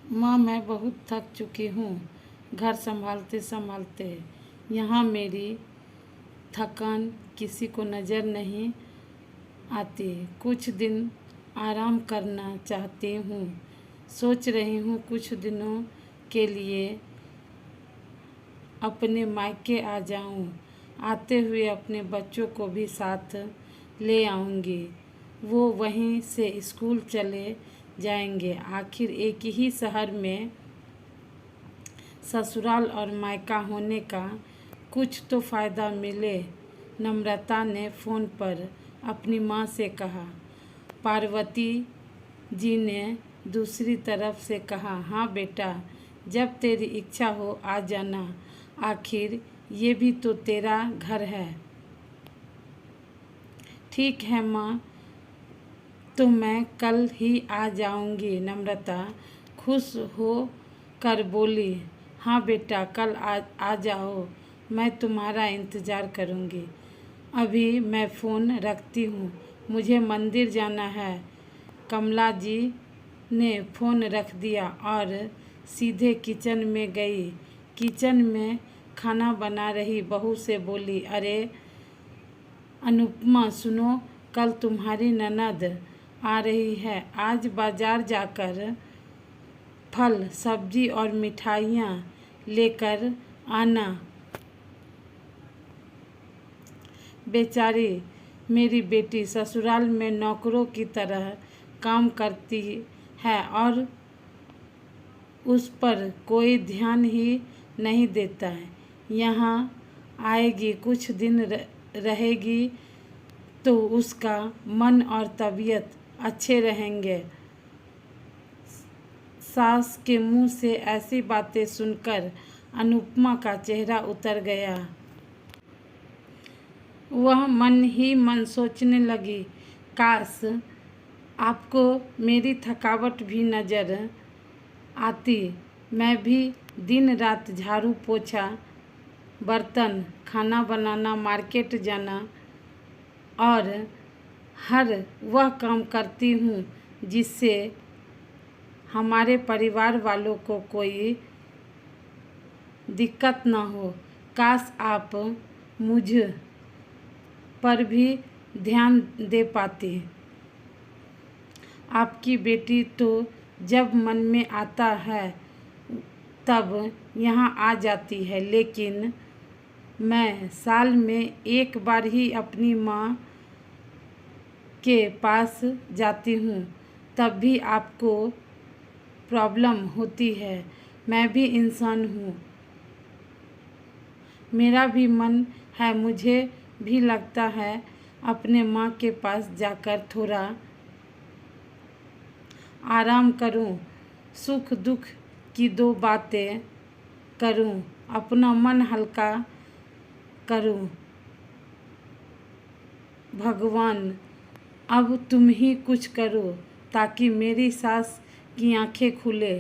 माँ, मैं बहुत थक चुकी हूँ घर संभालते संभालते। यहाँ मेरी थकान किसी को नज़र नहीं आती। कुछ दिन आराम करना चाहती हूँ। सोच रही हूँ कुछ दिनों के लिए अपने मायके आ जाऊँ। आते हुए अपने बच्चों को भी साथ ले आऊँगी। वो वहीं से स्कूल चले जाएंगे। आखिर एक ही शहर में ससुराल और मायका होने का कुछ तो फ़ायदा मिले। नम्रता ने फ़ोन पर अपनी माँ से कहा। पार्वती जी ने दूसरी तरफ से कहा, हाँ बेटा, जब तेरी इच्छा हो आ जाना। आखिर ये भी तो तेरा घर है। ठीक है माँ, तो मैं कल ही आ जाऊंगी। नम्रता खुश हो कर बोली। हाँ बेटा, कल आ जाओ, मैं तुम्हारा इंतज़ार करूंगी। अभी मैं फ़ोन रखती हूँ, मुझे मंदिर जाना है। कमला जी ने फ़ोन रख दिया और सीधे किचन में गई। किचन में खाना बना रही बहू से बोली, अरे अनुपमा, सुनो, कल तुम्हारी ननद आ रही है। आज बाजार जाकर फल, सब्जी और मिठाइयाँ लेकर आना। बेचारी मेरी बेटी ससुराल में नौकरों की तरह काम करती है और उस पर कोई ध्यान ही नहीं देता है। यहाँ आएगी, कुछ दिन रहेगी तो उसका मन और तबीयत अच्छे रहेंगे। सास के मुंह से ऐसी बातें सुनकर अनुपमा का चेहरा उतर गया। वह मन ही मन सोचने लगी, काश आपको मेरी थकावट भी नज़र आती। मैं भी दिन रात झाड़ू पोछा, बर्तन, खाना बनाना, मार्केट जाना और हर वह काम करती हूँ जिससे हमारे परिवार वालों को कोई दिक्कत ना हो। काश आप मुझ पर भी ध्यान दे पाती। आपकी बेटी तो जब मन में आता है तब यहाँ आ जाती है, लेकिन मैं साल में एक बार ही अपनी माँ के पास जाती हूँ, तब भी आपको प्रॉब्लम होती है। मैं भी इंसान हूँ, मेरा भी मन है। मुझे भी लगता है अपने माँ के पास जाकर थोड़ा आराम करूं, सुख दुख की दो बातें करूं, अपना मन हल्का करूं। भगवान, अब तुम ही कुछ करो ताकि मेरी सास की आंखें खुले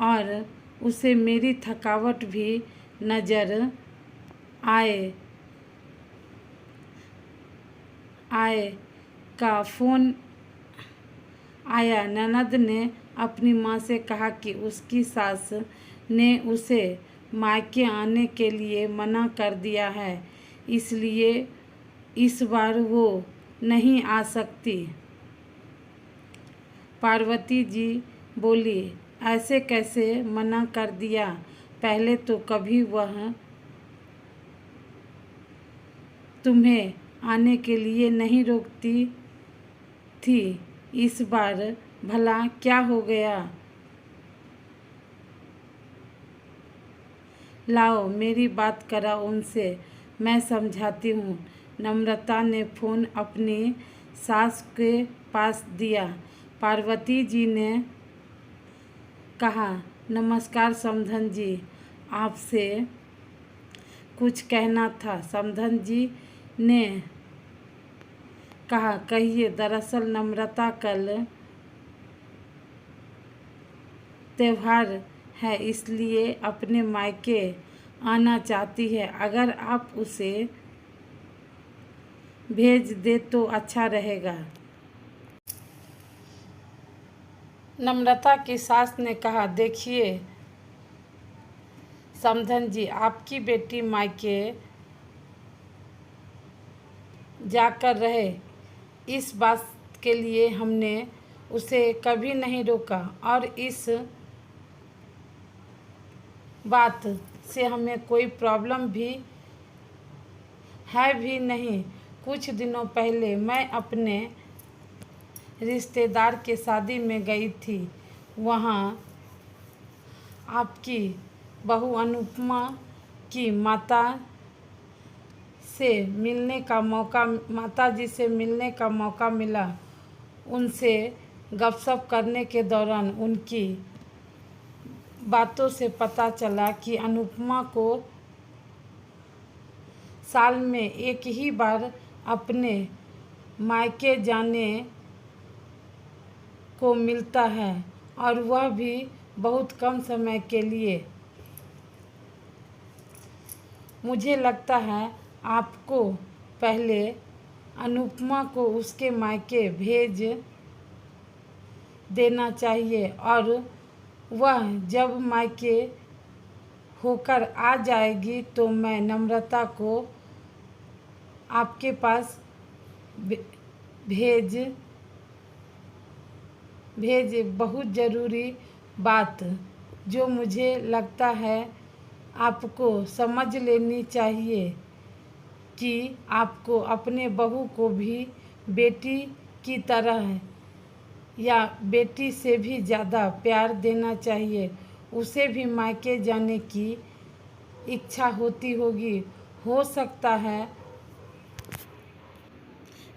और उसे मेरी थकावट भी नज़र आए का फ़ोन आया। ननद ने अपनी माँ से कहा कि उसकी सास ने उसे मायके आने के लिए मना कर दिया है, इसलिए इस बार वो नहीं आ सकती। पार्वती जी बोली, ऐसे कैसे मना कर दिया? पहले तो कभी वह तुम्हें आने के लिए नहीं रोकती थी, इस बार भला क्या हो गया? लाओ मेरी बात कराओ उनसे, मैं समझाती हूँ। नम्रता ने फ़ोन अपनी सास के पास दिया। पार्वती जी ने कहा, नमस्कार समधन जी, आपसे कुछ कहना था। समधन जी ने कहा, कहिए। दरअसल नम्रता कल त्योहार है, इसलिए अपने मायके आना चाहती है। अगर आप उसे भेज दे तो अच्छा रहेगा। नम्रता की सास ने कहा, देखिए समधन जी, आपकी बेटी मायके जाकर रहे, इस बात के लिए हमने उसे कभी नहीं रोका और इस बात से हमें कोई प्रॉब्लम भी है भी नहीं। कुछ दिनों पहले मैं अपने रिश्तेदार के शादी में गई थी। वहाँ आपकी बहू अनुपमा की माताजी से मिलने का मौका मिला। उनसे गपशप करने के दौरान उनकी बातों से पता चला कि अनुपमा को साल में एक ही बार अपने मायके जाने को मिलता है और वह भी बहुत कम समय के लिए। मुझे लगता है आपको पहले अनुपमा को उसके मायके भेज देना चाहिए और वह जब मायके होकर आ जाएगी तो मैं नम्रता को आपके पास भेज बहुत ज़रूरी बात जो मुझे लगता है आपको समझ लेनी चाहिए कि आपको अपने बहू को भी बेटी की तरह या बेटी से भी ज़्यादा प्यार देना चाहिए। उसे भी मायके जाने की इच्छा होती होगी। हो सकता है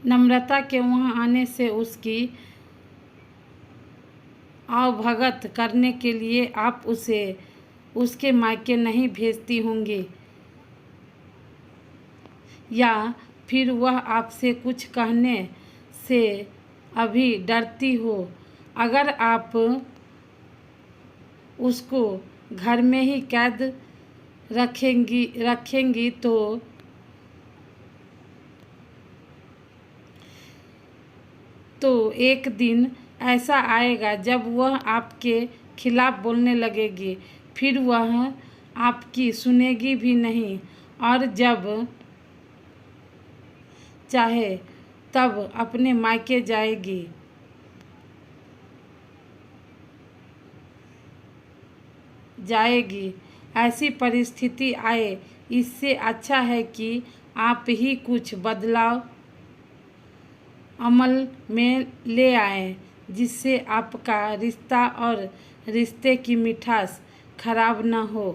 नम्रता के वहाँ आने से उसकी आवभगत करने के लिए आप उसे उसके मायके नहीं भेजती होंगी या फिर वह आपसे कुछ कहने से अभी डरती हो। अगर आप उसको घर में ही कैद रखेंगी तो एक दिन ऐसा आएगा जब वह आपके खिलाफ बोलने लगेगी, फिर वह आपकी सुनेगी भी नहीं और जब चाहे तब अपने मायके जाएगी। ऐसी परिस्थिति आए, इससे अच्छा है कि आप ही कुछ बदलाव अमल में ले आएं, जिससे आपका रिश्ता और रिश्ते की मिठास खराब न हो।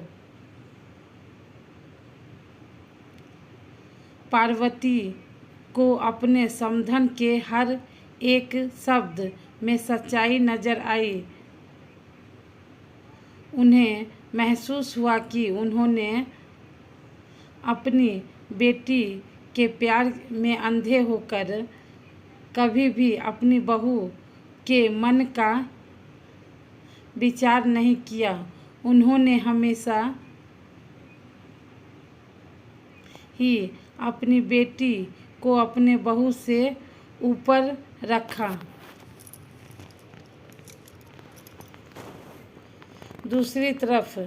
पार्वती को अपने समधन के हर एक शब्द में सच्चाई नजर आई। उन्हें महसूस हुआ कि उन्होंने अपनी बेटी के प्यार में अंधे होकर कभी भी अपनी बहू के मन का विचार नहीं किया। उन्होंने हमेशा ही अपनी बेटी को अपने बहू से ऊपर रखा। दूसरी तरफ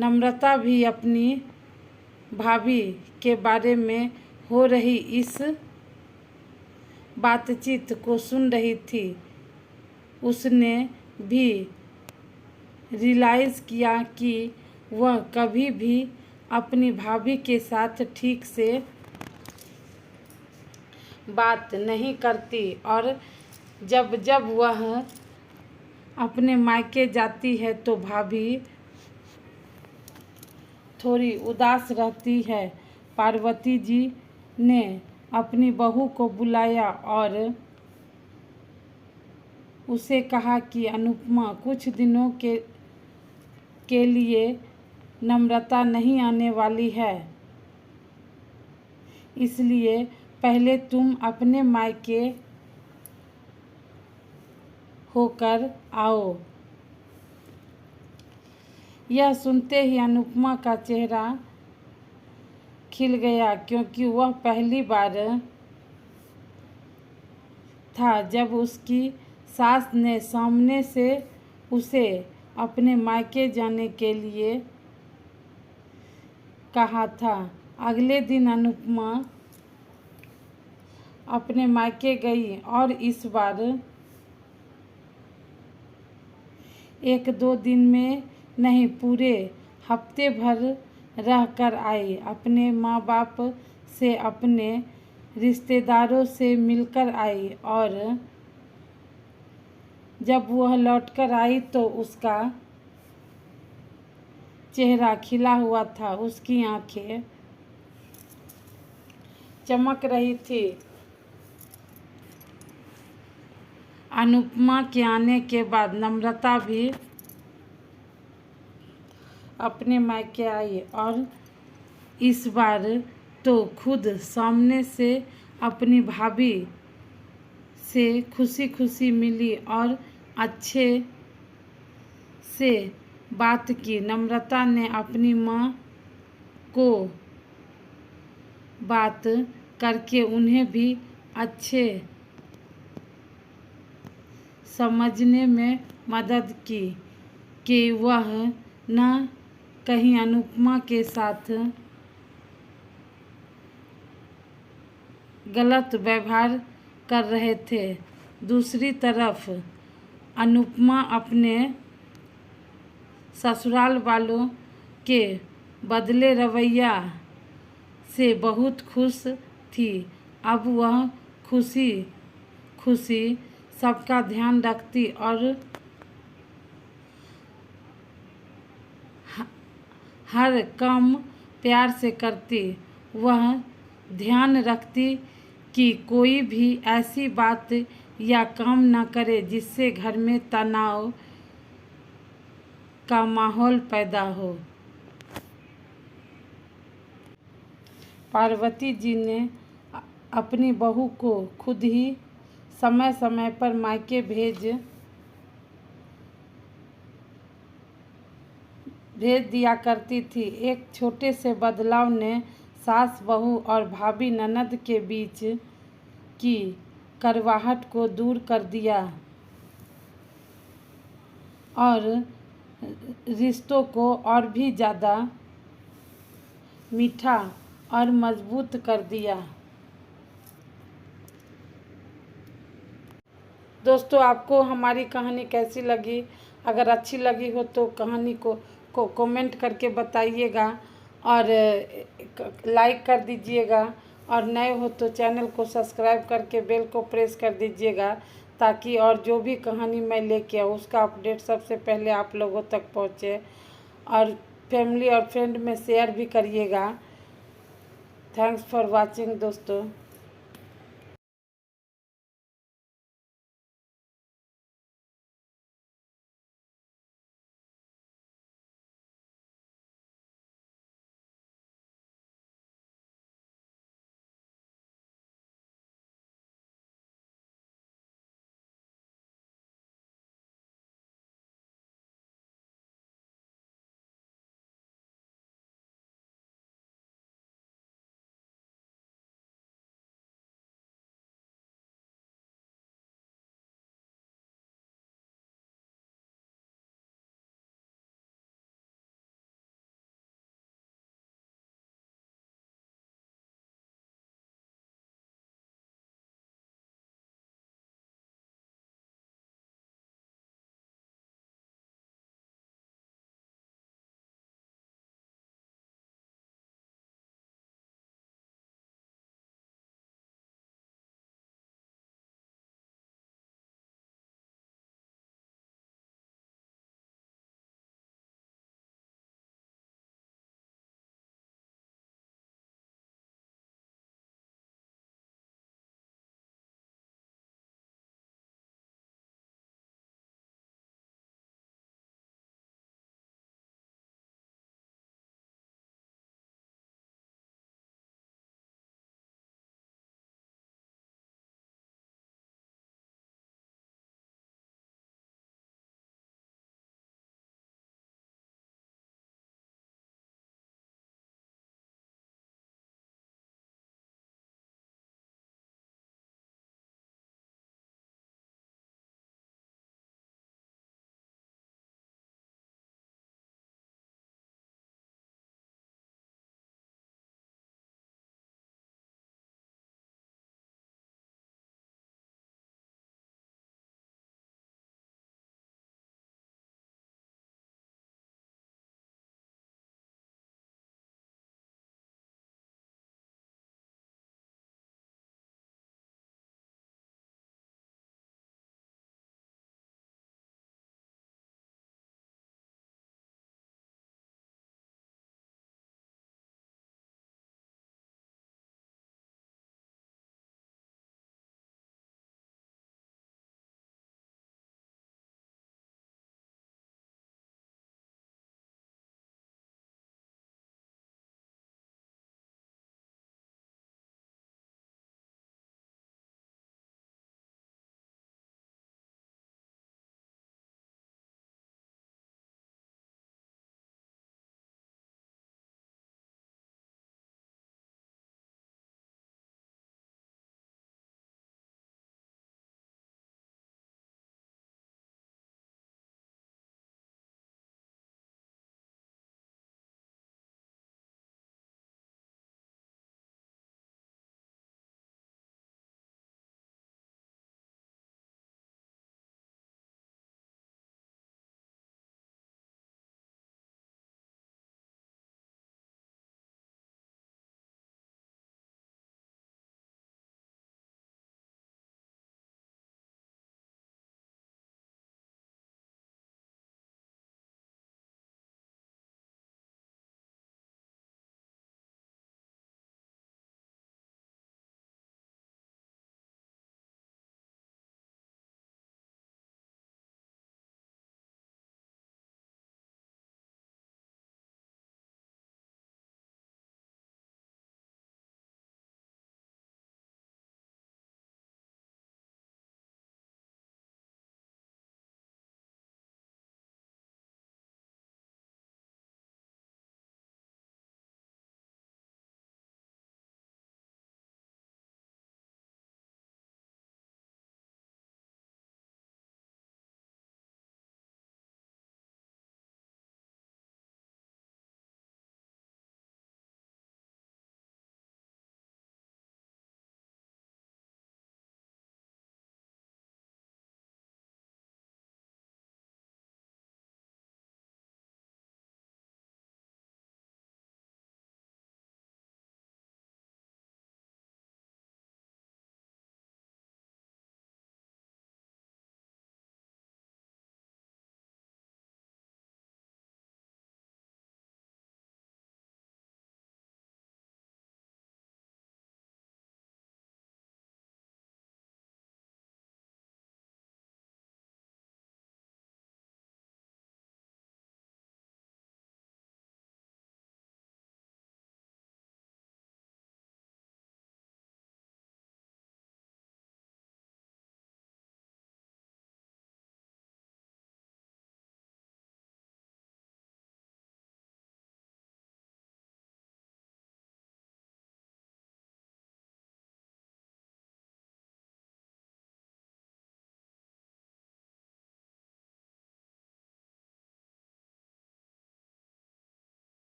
नम्रता भी अपनी भाभी के बारे में हो रही इस बातचीत को सुन रही थी। उसने भी रियलाइज़ किया कि वह कभी भी अपनी भाभी के साथ ठीक से बात नहीं करती और जब वह अपने मायके जाती है तो भाभी थोड़ी उदास रहती है। पार्वती जी ने अपनी बहू को बुलाया और उसे कहा कि अनुपमा, कुछ दिनों के लिए नम्रता नहीं आने वाली है, इसलिए पहले तुम अपने मायके होकर आओ। यह सुनते ही अनुपमा का चेहरा खिल गया, क्योंकि वह पहली बार था जब उसकी सास ने सामने से उसे अपने मायके जाने के लिए कहा था। अगले दिन अनुपमा अपने मायके गई और इस बार 1-2 दिन में नहीं, पूरे हफ्ते भर रह कर आई। अपने माँ बाप से, अपने रिश्तेदारों से मिलकर आई और जब वह लौटकर आई तो उसका चेहरा खिला हुआ था, उसकी आंखें चमक रही थी। अनुपमा के आने के बाद नम्रता भी अपने मायके आई और इस बार तो खुद सामने से अपनी भाभी से खुशी खुशी मिली और अच्छे से बात की। नम्रता ने अपनी माँ को बात करके उन्हें भी अच्छे समझने में मदद की कि वह न कहीं अनुपमा के साथ गलत व्यवहार कर रहे थे। दूसरी तरफ अनुपमा अपने ससुराल वालों के बदले रवैया से बहुत खुश थी। अब वह खुशी खुशी सबका ध्यान रखती और हर काम प्यार से करती। वह ध्यान रखती कि कोई भी ऐसी बात या काम न करे जिससे घर में तनाव का माहौल पैदा हो। पार्वती जी ने अपनी बहू को खुद ही समय समय पर मायके भेज दिया करती थी। एक छोटे से बदलाव ने सास बहू और भाभी ननद के बीच की कड़वाहट को दूर कर दिया और रिश्तों को और भी ज़्यादा मीठा और मजबूत कर दिया। दोस्तों, आपको हमारी कहानी कैसी लगी? अगर अच्छी लगी हो तो कहानी को कमेंट करके बताइएगा और लाइक कर दीजिएगा और नए हो तो चैनल को सब्सक्राइब करके बेल को प्रेस कर दीजिएगा ताकि और जो भी कहानी मैं लेके आऊँ उसका अपडेट सबसे पहले आप लोगों तक पहुँचे। और फैमिली और फ्रेंड में शेयर भी करिएगा। थैंक्स फॉर वॉचिंग दोस्तों।